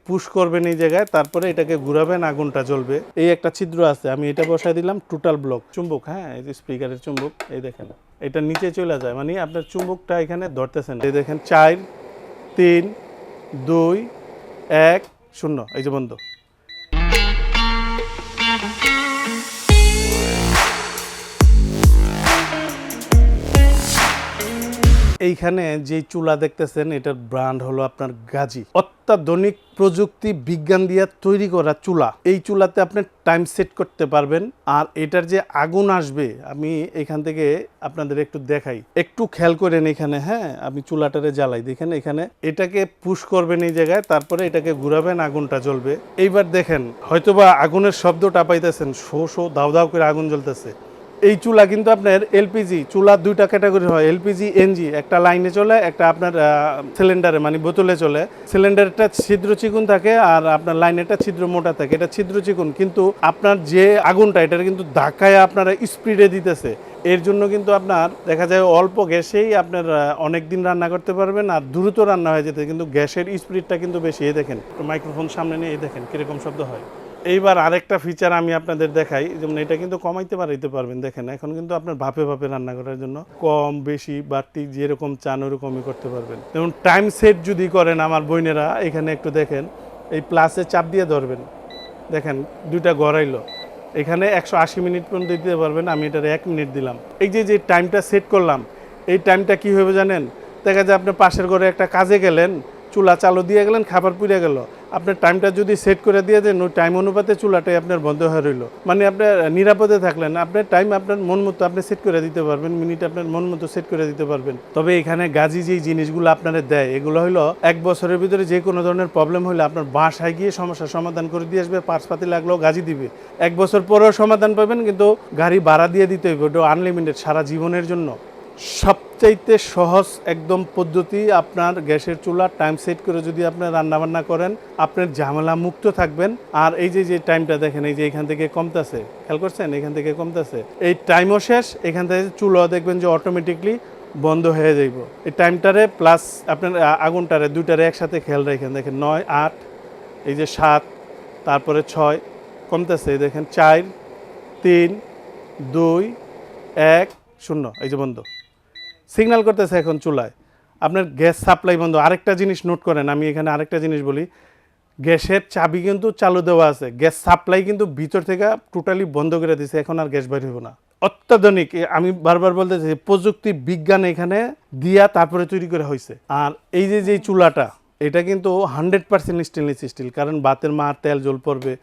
Push করবেন এই জায়গায়, তারপরে এটাকে ঘুরাবেন, আগুনটা জ্বলবে। এই একটা ছিদ্র আছে, আমি এটা বসাই দিলাম, টোটাল ব্লক চুম্বক। হ্যাঁ, এই যে স্পিকারের চুম্বক, এই দেখেন এটা নিচে চলে যায়, মানে আপনার চুম্বকটা এখানে ধরতেছে না। এই দেখেন 4 3 2 1 0, এই যে বন্ধ। এইখানে যে চুলা দেখতেছেন এটার ব্র্যান্ড হলো আপনার গাজী। অত্যাধুনিক প্রযুক্তি বিজ্ঞান দিয়ে তৈরি করা চুলা। এই চুলাতে আপনি টাইম সেট করতে পারবেন। আর এটার যে আগুন আসবে, আমি এখান থেকে আপনাদের একটু দেখাই, একটু খেয়াল করেন এখানে। হ্যাঁ, আমি চুলাটারে জ্বালাই, দেখেন এখানে এটাকে পুশ করবেন এই জায়গায়, তারপরে এটাকে ঘুরাবেন, আগুনটা জ্বলবে। এইবার দেখেন হয়তোবা আগুনের শব্দটা পাইতেছেন, শো শো দাউ দাউ করে আগুন জ্বলতেছে। এই চুলা কিন্তু আপনার এলপিজি চুলা, দুইটা ক্যাটাগরি হয়, এলপিজি এনজি। একটা লাইনে চলে, একটা আপনার সিলিন্ডারে মানে বোতলে চলে। সিলিন্ডারটা ছিদ্র চিকুন থাকে আর আপনার লাইনেরটা ছিদ্র মোটা থাকে। এটা ছিদ্র চিকুন, কিন্তু আপনার যে আগুনটা এটা কিন্তু ধাক্কায় আপনারা স্পিডে দিতেছে। এর জন্য কিন্তু আপনার দেখা যায় অল্প গ্যাসেই আপনার অনেক দিন রান্না করতে পারবেন আর দ্রুত রান্না হয়ে যেতে, কিন্তু গ্যাসের স্পিডটা কিন্তু বেশি। এই দেখেন মাইক্রোফোন সামনে নিয়ে, এই দেখেন কিরকম শব্দ হয়। এইবার আরেকটা ফিচার আমি আপনাদের দেখাই, যেমন এটা কিন্তু কমাইতে বাড়াইতে পারবেন। দেখেন এখন কিন্তু আপনার ভাপে ভাপে রান্না করার জন্য কম বেশি বাড়তি যেরকম চান ওরকমই করতে পারবেন। যেমন টাইম সেট যদি করেন আমার বোনেরা, এখানে একটু দেখেন, এই প্লাসে চাপ দিয়ে ধরবেন, দেখেন দুইটা গড়াইলো। এখানে 180 মিনিট পর্যন্ত দিতে পারবেন, আমি এটার 1 মিনিট দিলাম। এই যে টাইমটা সেট করলাম, এই টাইমটা কী হবে জানেন? দেখা যায় আপনি পাশের ঘরে একটা কাজে গেলেন, চুলা চালু দিয়ে গেলেন, খাবার পুড়ে গেল, আপনার টাইমটা যদি সেট করে দিয়ে দেন, ওই টাইম অনুপাতে চুলাটাই আপনার বন্ধ হয়ে রইল, মানে আপনার নিরাপদে থাকলেন। আপনার টাইম আপনার মন মতো আপনি সেট করে দিতে পারবেন, মিনিট আপনার মন মতো সেট করে দিতে পারবেন। তবে এখানে গাজী যেই জিনিসগুলো আপনারা দেয়, এগুলো হলো 1 বছরের ভিতরে যে কোনো ধরনের প্রবলেম হলে আপনার বাসায় গিয়ে সমস্যার সমাধান করে দিয়ে আসবে। পার্সপাতি লাগলেও গাজী দিবে, 1 বছর পরেও সমাধান পাবেন, কিন্তু গাড়ি ভাড়া দিয়ে দিতে হবে, ওটা আনলিমিটেড সারা জীবনের জন্য। সবচাইতে সহজ একদম পদ্ধতি, আপনার গ্যাসের চুলা টাইম সেট করে যদি আপনি রান্নাবান্না করেন, আপনার ঝামেলা মুক্ত থাকবেন। আর এই যে টাইমটা দেখেন, এই যে এখান থেকে কমতেছে, খেয়াল করছেন এখান থেকে কমতেছে, এই টাইমও শেষ। এখান থেকে চুলাও দেখবেন যে অটোমেটিকলি বন্ধ হয়ে যাইব। এই টাইমটারে প্লাস আপনার আগুনটারে দুইটারে একসাথে খেয়াল রাখেন। দেখেন 9 8, এই যে 7, তারপরে 6 কমতেছে, দেখেন 4 3 2 1 0, এই যে বন্ধ। সিগন্যাল করতেছে এখন চুলায়, আপনার গ্যাস সাপ্লাই বন্ধ। আরেকটা জিনিস নোট করেন, আমি এখানে আরেকটা জিনিস বলি, গ্যাসের চাবি কিন্তু চালু দেওয়া আছে, গ্যাস সাপ্লাই কিন্তু ভিতর থেকে টোটালি বন্ধ করে দিয়েছে, এখন আর গ্যাস বের হইব না। অত্যাধুনিক, আমি বারবার বলতেছি, প্রযুক্তি বিজ্ঞান এখানে দিয়া তারপরে তৈরি করা হয়েছে। আর এই যে চুলাটা, এটা কিন্তু 100% স্টেনলেস স্টিল, কারণ ভাতের মার তেল জল পড়বে।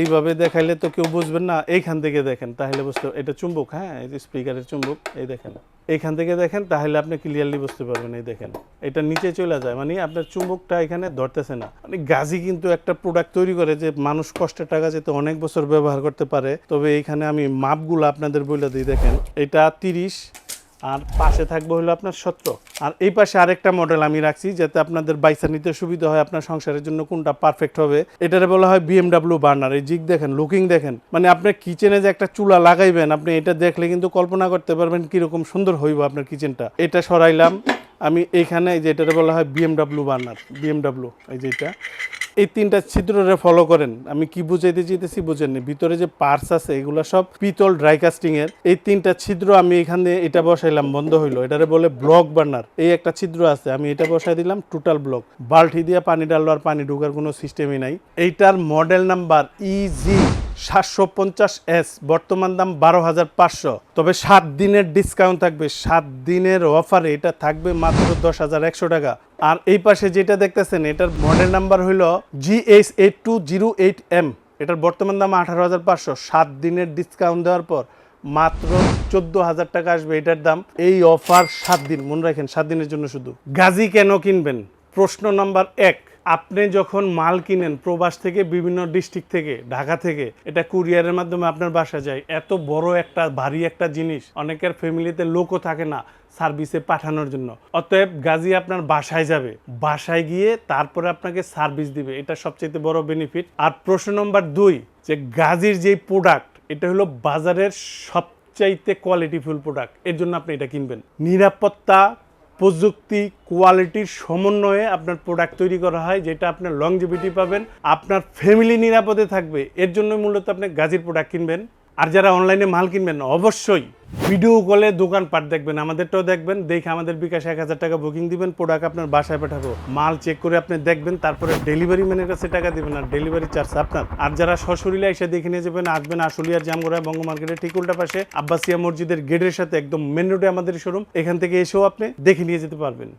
এইভাবে দেখাইলে তো কেউ বুঝবেন না, এইখান থেকে দেখেন তাহলে বুঝতে। এটা চুম্বক, হ্যাঁ, এই যে স্পিকারের চুম্বক, এই দেখেন এইখান থেকে দেখেন তাহলে আপনি ক্লিয়ারলি বুঝতে পারবেন। এই দেখেন এটা নিচে চলে যায়, মানে আপনার চুম্বকটা এখানে ধরতেছে না। মানে গাজী কিন্তু একটা প্রোডাক্ট তৈরি করে যে মানুষ কষ্টের টাকা যেতে অনেক বছর ব্যবহার করতে পারে। তবে এইখানে আমি মাপগুলো আপনাদের বলে দিই, দেখেন এটা 30 আর পাশে থাকবে হলো আপনার 17। আর এই পাশে আরেকটা মডেল আমি রাখছি, যাতে আপনাদের বাইসা নিতে সুবিধা হয়, আপনার সংসারের জন্য কোনটা পারফেক্ট হবে। এটারে বলা হয় BMW বার্নার। এই জিগ দেখেন, লুকিং দেখেন, মানে আপনার কিচেনে যে একটা চুলা লাগাইবেন, আপনি এটা দেখলে কিন্তু কল্পনা করতে পারবেন কিরকম সুন্দর হইব আপনার কিচেনটা। এটা সরাইলাম আমি এইখানে, এই যে এটারে বলা হয় BMW বার্নার, BMW। এই যে এটা, এই 3টা ছিদ্ররে ফলো করেন। আমি কি বুঝাইতে চাইতেছি বুঝেননি, ভিতরে যে পার্টস আছে এগুলো সব পিতল ড্রাই কাস্টিং এর। এই 3টা ছিদ্র আমি এখানে এটা বসাইলাম, বন্ধ হইলো। এটারে বলে ব্লক বার্নার। এই একটা ছিদ্র আছে, আমি এটা বসাই দিলাম, টোটাল ব্লক। বালতি দিয়ে পানি ডাললো আর পানি ঢোকার কোনো সিস্টেমই নাই। এইটার মডেল নাম্বার EG 750S, বর্তমান দাম 12,500। তবে 7 দিনের ডিসকাউন্ট থাকবে, 7 দিনের অফারে এটা থাকবে মাত্র 10,100 টাকা। আর এই পাশে যেটা দেখতেছেন, এটার মডেল নাম্বার হইল GH8208M, এটার বর্তমান দাম 18,500। 7 দিনের ডিসকাউন্ট দেওয়ার পর মাত্র 14,000 টাকা আসবে এটার দাম। এই অফার 7 দিন, মনে রাখেন 7 দিনের জন্য শুধু। গাজী কেন কিনবেন? প্রশ্ন নাম্বার 1, আপনি যখন মাল কিনেন প্রবাস থেকে, বিভিন্ন ডিস্ট্রিক্ট থেকে, ঢাকা থেকে, এটা কুরিয়ারের মাধ্যমে আপনার বাসা যায়। এত বড় একটা ভারী একটা জিনিস, অনেকের ফ্যামিলিতে লোকও থাকে না সার্ভিসে পাঠানোর জন্য। অতএব গাজী আপনার বাসায় যাবে, বাসায় গিয়ে তারপরে আপনাকে সার্ভিস দিবে, এটা সবচেয়ে বড় বেনিফিট। আর প্রশ্ন নম্বর 2, যে গাজীর যে প্রোডাক্ট, এটা হলো বাজারের সবচাইতে কোয়ালিটিফুল প্রোডাক্ট, এর জন্য আপনি এটা কিনবেন। নিরাপত্তা, প্রযুক্তি কোয়ালিটির সমন্বয়ে আপনার প্রোডাক্ট তৈরি করা হয়, যেটা আপনার লংজিভিটি পাবেন, আপনার ফ্যামিলি নিরাপদে থাকবে। এর জন্য মূলত আপনি গাজীর প্রোডাক্ট কিনবেন। আর যারা অনলাইনে মাল কিনবেন অবশ্যই ভিডিও কলে দোকানপাট দেখবেন, আমাদেরটাও দেখবেন, দেখে আমাদের বিকাশ 1000 টাকা বুকিং দিবেন, প্রোডাক্ট আপনার বাসায় পাঠাবো। মাল চেক করে আপনি দেখবেন, তারপরে ডেলিভারি ম্যানের কাছে টাকা দিবেন, আর ডেলিভারি চার্জ আপনার। আর যারা সশরীরে এসে দেখে নিয়ে যাবেন, আসবেন আশুলিয়ার জামগড়া বঙ্গ মার্কেটের ঠিক উল্টা পাশে আব্বাসিয়া মসজিদের গেটের সাথে একদম মেন রোডে আমাদের শোরুম। এখান থেকে এসেও আপনি দেখে নিয়ে যেতে পারবেন।